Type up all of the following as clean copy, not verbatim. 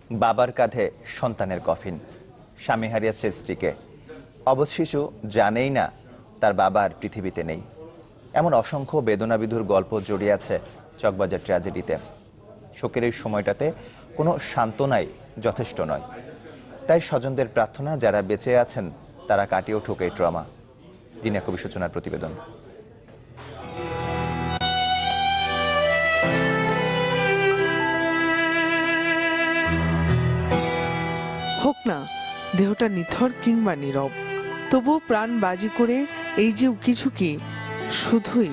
বাবার কাঁধে সন্তানের কফিন, স্বামী হারিয়েছে স্ত্রীকে, অবধ শিশু জানেই না তার বাবা আর পৃথিবীতে নেই। এমন অসংখ্য বেদনাবিধুর গল্প জড়িয়ে আছে চকবাজার ট্র্যাজেডিতে। শোকের এই সময়টাতে কোনো সান্ত্বনাই যথেষ্ট নয়, তাই স্বজনদের প্রার্থনা যারা বেঁচে আছেন তারা কাটিয়ে উঠুক এই ট্রমা। জিনিয়া কবি সূচনার প্রতিবেদন। হোক না দেহটা নিথর কিংবা নীরব, তবুও প্রাণ বাজি করে এই যে উকিঝুঁকি, শুধুই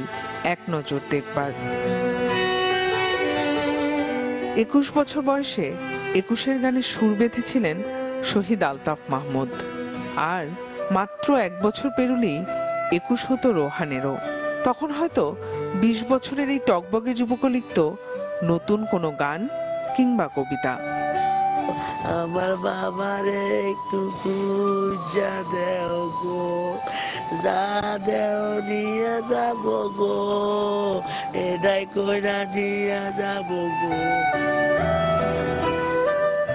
এক নজর দেখবার। 21 বছর বয়সে 21-এর গানে সুর বেঁধেছিলেন শহীদ আলতাফ মাহমুদ। আর মাত্র 1 বছর পেরুলেই 21 হতো রোহানেরও। তখন হয়তো 20 বছরের এই টকবগে যুবক লিখত নতুন কোনো গান কিংবা কবিতা। আমার বাবারে একটু খুঁজা দেও গো, যা দেও নিয়ে যাবো গো, এটাই কইরা নিয়ে যাবো গো।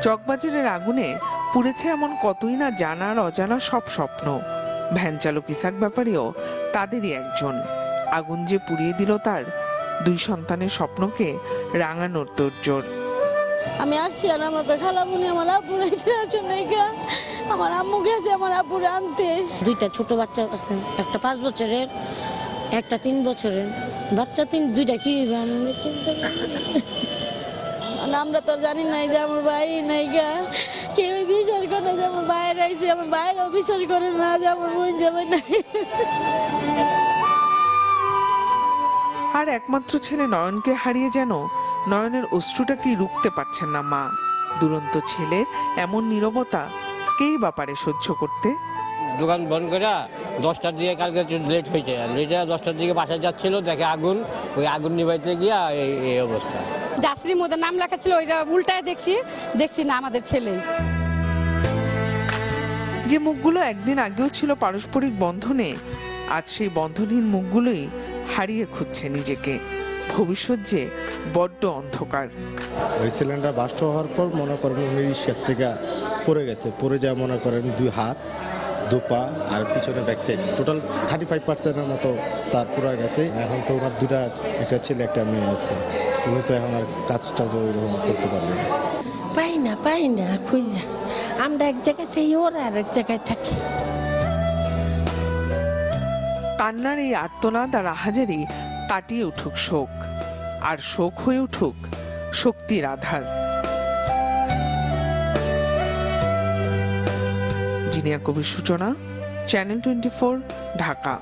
চকবাজারের আগুনে পুড়েছে এমন কতই না জানার অজানা সব স্বপ্ন। ভ্যান চালক ইসাক ব্যাপারীও তাদেরই একজন। আগুন যে পুড়িয়ে দিল তার 2 সন্তানের স্বপ্নকে রাঙানোর তোড়জোড়। আমি আসছি আর আমার খালামুনি আমার আপুর আমার আম্মু গেছে আমার আপুর আনতে। 2টা ছোট বাচ্চা আছে, একটা 5 বছরের, একটা 3 বছরের বাচ্চা। 2টা কি আমরা তো জানি নাই যে আমার ভাই নাই গা, কেউ বিশ্বাস করে যে আমার ভাইয়ের আইছে, আমার ভাইয়েরও বিশ্বাস করে না যে আমার বোন যাবে নাই। আর একমাত্র ছেলে নয়নকে হারিয়ে যেন নয়নের অশ্রুটাকেই রুখতে পারছেন না মা। দুরন্ত ছেলের এমন নীরবতা কেই বা পারে সহ্য করতে। দোকান বন্ধ করে 10টার দিকে কালকে লেট হয়েছে, লেটে 10টার দিকে বাসায় যাচ্ছিল, দেখে আগুন, ওই আগুন নিভাইতে গিয়া এই অবস্থা। যাত্রীর মধ্যে নাম লেখা ছিল, ওইটা উল্টায় দেখছি না আমাদের ছেলে। যে মুখগুলো একদিন আগেও ছিল পারস্পরিক বন্ধনে, আজ সেই বন্ধনহীন মুখগুলোই হারিয়ে খুঁজছে নিজেকে। ভবিষ্যৎ যে বড্ড অন্ধকার। ওই সিলিন্ডার বাস্ট হওয়ার পর মনে করেন উনি রিক্সার থেকে পড়ে গেছে, পড়ে যায় মনে করেন 2 হাত 2 পা আর পিছনে ব্যাক সাইড, টোটাল 35%-এর মতো তার পুরো গেছে। এখন তো ওনার 2টা, একটা ছেলে একটা মেয়ে আছে, উনি তো এখন আর কাজটা ওইরকম করতে পারবে না। পাই না খুঁজা, আমরা এক জায়গায় থাকি, ওরা আর এক জায়গায় থাকি। কান্নার এই আর্তনাদ আর আহাজারি কাটিয়ে উঠুক শোক, আর শোক হয়ে উঠুক শক্তির আধার। জিনিয়া কবির সূচনা, চ্যানেল 24, ঢাকা।